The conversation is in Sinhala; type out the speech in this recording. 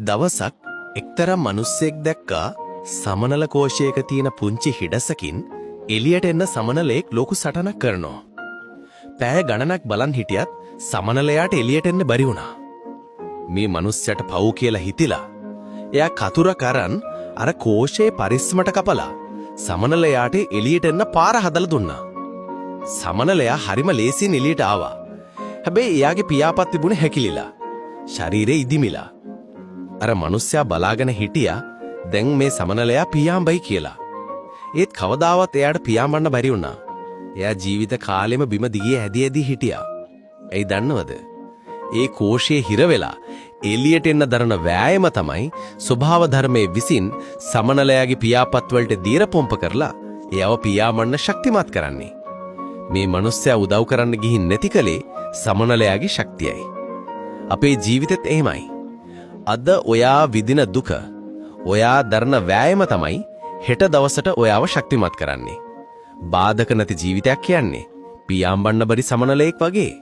දවසක් එක්තරා මිනිස්සෙක් දැක්කා සමනල කෝෂයක තියෙන පුංචි හිඩසකින් එළියට එන්න සමනලෙක් ලොකු සටනක් කරනවා. පැය ගණනක් බලන් හිටියත් සමනලයාට එළියට එන්න බැරි වුණා. මේ මිනිස්සයාට පව් කියලා හිතිලා එයා කතුර කරන් අර කෝෂයේ පරිස්සමට කපලා සමනලයාට එළියට එන්න පාර හදලා දුන්නා. සමනලයා හරිම ලේසියෙන් එළියට ආවා. හැබැයි එයාගේ පියාපත් තිබුණේ හැකිලිලා. ශරීරේ ඉදිමිලා. අර මිනිස්සයා බලාගෙන හිටියා දැන් මේ සමනලයා පියාඹයි කියලා. ඒත් කවදාවත් එයාට පියාඹන්න බැරි වුණා. එයා ජීවිත කාලෙම බිම දිගේ ඇදී හිටියා. ඇයි දන්නවද? ඒ කෝෂයේ හිර වෙලා එළියට එන්න දරන වෑයම තමයි ස්වභාව ධර්මයේ විසින් සමනලයාගේ පියාපත් වලට දීර පොම්ප කරලා එයව පියාඹන්න ශක්තිමත් කරන්නේ. මේ මිනිස්සයා උදව් කරන්න ගිහින් නැති කලේ සමනලයාගේ ශක්තියයි. අපේ ජීවිතෙත් එහෙමයි. අද ඔයා විඳින දුක, ඔයා දරන වෑයම තමයි හෙට දවසට ඔයාව ශක්තිමත් කරන්නේ. බාධක නැති ජීවිතයක් කියන්නේ පියාඹන්න බැරි සමනලයෙක් වගේ.